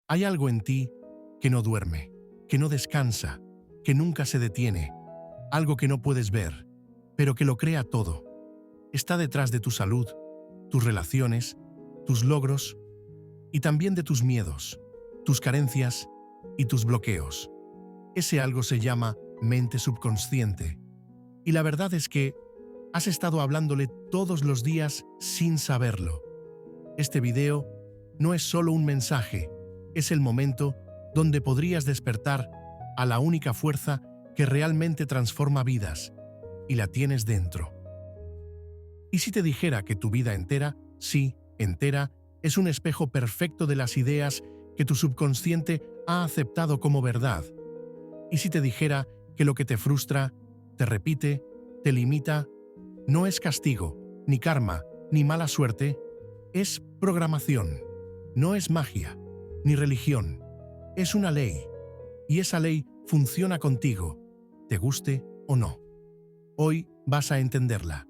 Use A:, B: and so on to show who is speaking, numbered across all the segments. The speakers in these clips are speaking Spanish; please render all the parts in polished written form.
A: Hay algo en ti que no duerme, que no descansa, que nunca se detiene, algo que no puedes ver, pero que lo crea todo. Está detrás de tu salud, tus relaciones, tus logros y también de tus miedos, tus carencias y tus bloqueos. Ese algo se llama mente subconsciente. Y la verdad es que has estado hablándole todos los días sin saberlo. Este video no es solo un mensaje, es el momento donde podrías despertar a la única fuerza que realmente transforma vidas, y la tienes dentro. ¿Y si te dijera que tu vida entera, sí, entera, es un espejo perfecto de las ideas que tu subconsciente ha aceptado como verdad? ¿Y si te dijera que lo que te frustra, te repite, te limita, no es castigo, ni karma, ni mala suerte, es programación, no es magia, ni religión, es una ley, y esa ley funciona contigo, te guste o no. Hoy vas a entenderla,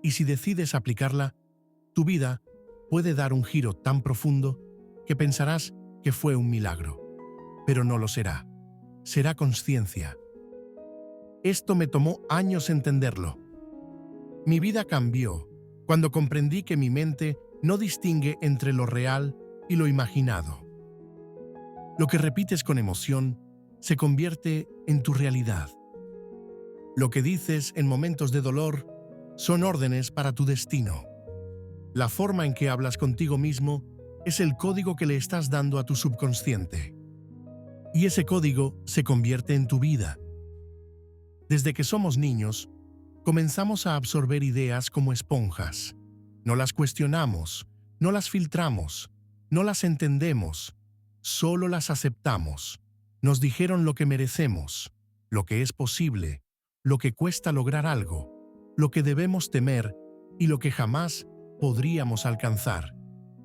A: y si decides aplicarla, tu vida puede dar un giro tan profundo que pensarás que fue un milagro, pero no lo será, será conciencia. Esto me tomó años entenderlo. Mi vida cambió cuando comprendí que mi mente no distingue entre lo real y lo imaginado. Lo que repites con emoción se convierte en tu realidad. Lo que dices en momentos de dolor son órdenes para tu destino. La forma en que hablas contigo mismo es el código que le estás dando a tu subconsciente. Y ese código se convierte en tu vida. Desde que somos niños, comenzamos a absorber ideas como esponjas. No las cuestionamos, no las filtramos, no las entendemos, solo las aceptamos. Nos dijeron lo que merecemos, lo que es posible, lo que cuesta lograr algo, lo que debemos temer y lo que jamás podríamos alcanzar.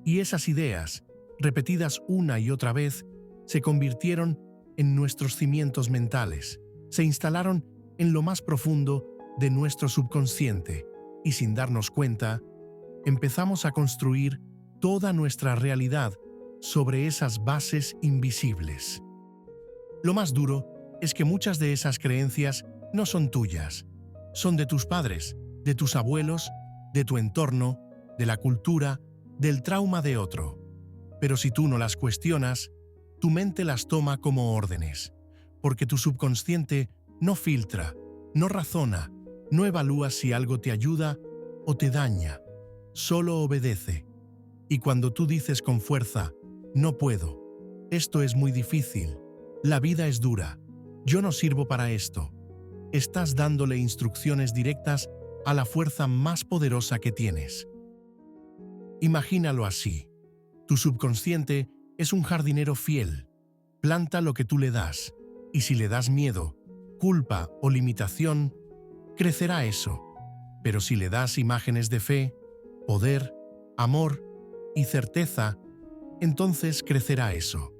A: Y esas ideas, repetidas una y otra vez, se convirtieron en nuestros cimientos mentales, se instalaron en lo más profundo de nuestro subconsciente y sin darnos cuenta, empezamos a construir toda nuestra realidad sobre esas bases invisibles. Lo más duro es que muchas de esas creencias no son tuyas, son de tus padres, de tus abuelos, de tu entorno, de la cultura, del trauma de otro. Pero si tú no las cuestionas, tu mente las toma como órdenes, porque tu subconsciente no filtra, no razona, no evalúa si algo te ayuda o te daña, solo obedece. Y cuando tú dices con fuerza, no puedo, esto es muy difícil, la vida es dura, yo no sirvo para esto, estás dándole instrucciones directas a la fuerza más poderosa que tienes. Imagínalo así, tu subconsciente es un jardinero fiel, planta lo que tú le das, y si le das miedo, culpa o limitación, crecerá eso. Pero si le das imágenes de fe, poder, amor y certeza, entonces crecerá eso,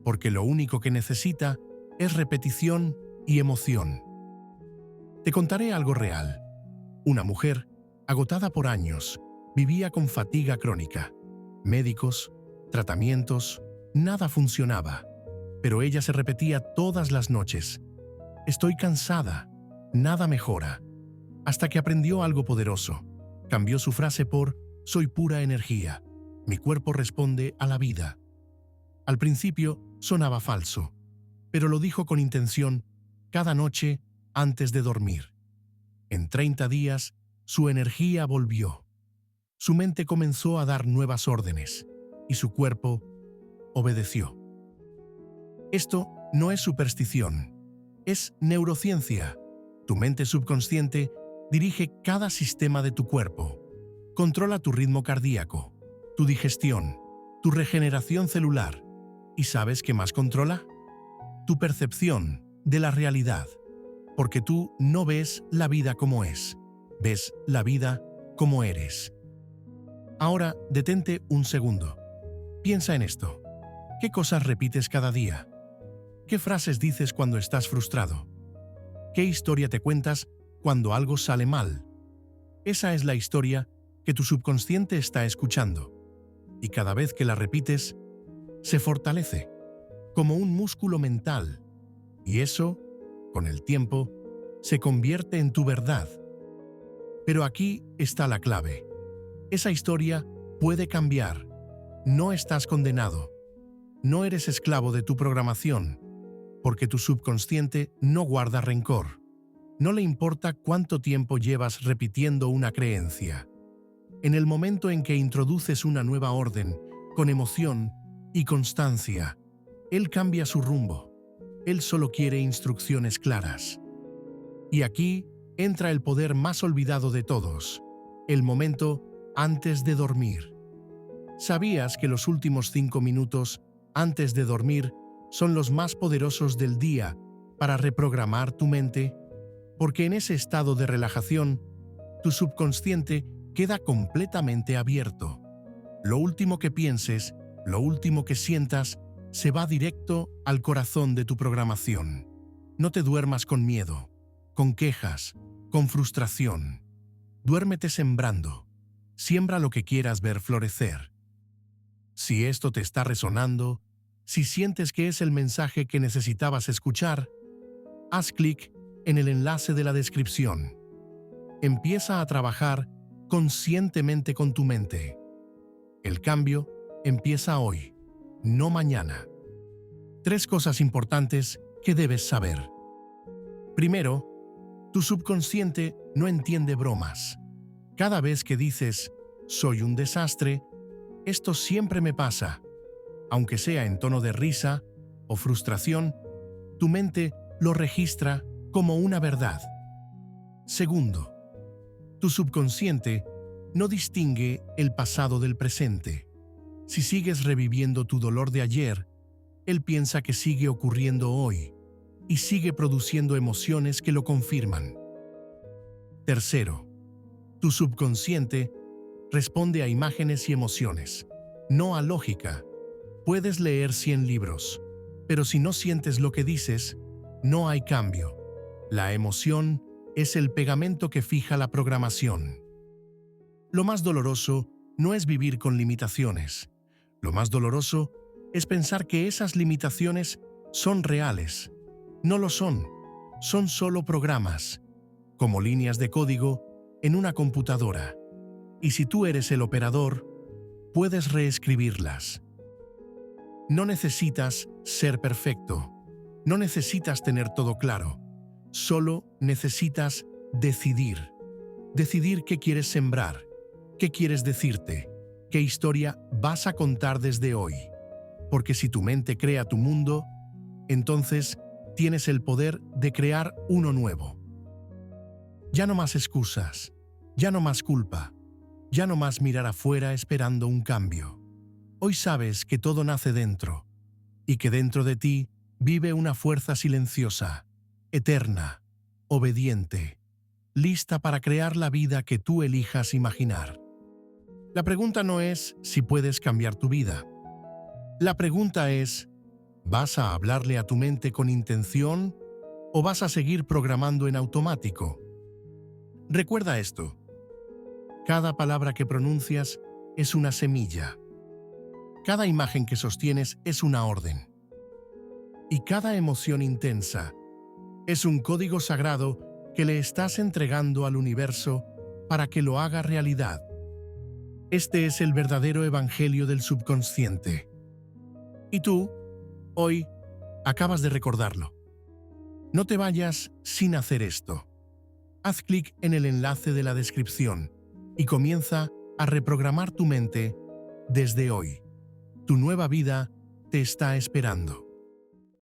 A: porque lo único que necesita es repetición y emoción. Te contaré algo real. Una mujer, agotada por años, vivía con fatiga crónica. Médicos, tratamientos, nada funcionaba. Pero ella se repetía todas las noches: estoy cansada, nada mejora. Hasta que aprendió algo poderoso. Cambió su frase por soy pura energía. Mi cuerpo responde a la vida. Al principio sonaba falso, pero lo dijo con intención cada noche antes de dormir. En 30 días, su energía volvió. Su mente comenzó a dar nuevas órdenes y su cuerpo obedeció. Esto no es superstición, es neurociencia. Tu mente subconsciente dirige cada sistema de tu cuerpo. Controla tu ritmo cardíaco, tu digestión, tu regeneración celular. ¿Y sabes qué más controla? Tu percepción de la realidad. Porque tú no ves la vida como es, ves la vida como eres. Ahora detente un segundo. Piensa en esto. ¿Qué cosas repites cada día? ¿Qué frases dices cuando estás frustrado? ¿Qué historia te cuentas cuando algo sale mal? Esa es la historia que tu subconsciente está escuchando. Y cada vez que la repites, se fortalece. como un músculo mental, y eso, con el tiempo, se convierte en tu verdad. Pero aquí está la clave. Esa historia puede cambiar. No estás condenado. No eres esclavo de tu programación, porque tu subconsciente no guarda rencor. No le importa cuánto tiempo llevas repitiendo una creencia. En el momento en que introduces una nueva orden, con emoción y constancia, él cambia su rumbo. Él solo quiere instrucciones claras. Y aquí entra el poder más olvidado de todos, el momento antes de dormir. ¿Sabías que los últimos 5 minutos antes de dormir son los más poderosos del día para reprogramar tu mente? Porque en ese estado de relajación, tu subconsciente queda completamente abierto. Lo último que pienses, lo último que sientas, se va directo al corazón de tu programación. No te duermas con miedo, con quejas, con frustración. Duérmete sembrando. Siembra lo que quieras ver florecer. Si esto te está resonando, si sientes que es el mensaje que necesitabas escuchar, haz clic en el enlace de la descripción. Empieza a trabajar conscientemente con tu mente. El cambio empieza hoy, no mañana. 3 cosas importantes que debes saber. Primero, tu subconsciente no entiende bromas. Cada vez que dices, soy un desastre, esto siempre me pasa, aunque sea en tono de risa o frustración, tu mente lo registra como una verdad. Segundo, tu subconsciente no distingue el pasado del presente. Si sigues reviviendo tu dolor de ayer, él piensa que sigue ocurriendo hoy y sigue produciendo emociones que lo confirman. Tercero, tu subconsciente responde a imágenes y emociones, no a lógica. Puedes leer 100 libros, pero si no sientes lo que dices, no hay cambio. La emoción es el pegamento que fija la programación. Lo más doloroso no es vivir con limitaciones. Lo más doloroso es pensar que esas limitaciones son reales. No lo son. Son solo programas, como líneas de código en una computadora. Y si tú eres el operador, puedes reescribirlas. No necesitas ser perfecto. No necesitas tener todo claro. Solo necesitas decidir. Decidir qué quieres sembrar, qué quieres decirte, qué historia vas a contar desde hoy. Porque si tu mente crea tu mundo, entonces tienes el poder de crear uno nuevo. Ya no más excusas, ya no más culpa, ya no más mirar afuera esperando un cambio. Hoy sabes que todo nace dentro, y que dentro de ti vive una fuerza silenciosa, eterna, obediente, lista para crear la vida que tú elijas imaginar. La pregunta no es si puedes cambiar tu vida. La pregunta es, ¿vas a hablarle a tu mente con intención o vas a seguir programando en automático? Recuerda esto. Cada palabra que pronuncias es una semilla. Cada imagen que sostienes es una orden. Y cada emoción intensa es un código sagrado que le estás entregando al universo para que lo haga realidad. Este es el verdadero evangelio del subconsciente. Y tú, hoy, acabas de recordarlo. No te vayas sin hacer esto. Haz clic en el enlace de la descripción y comienza a reprogramar tu mente desde hoy. Tu nueva vida te está esperando.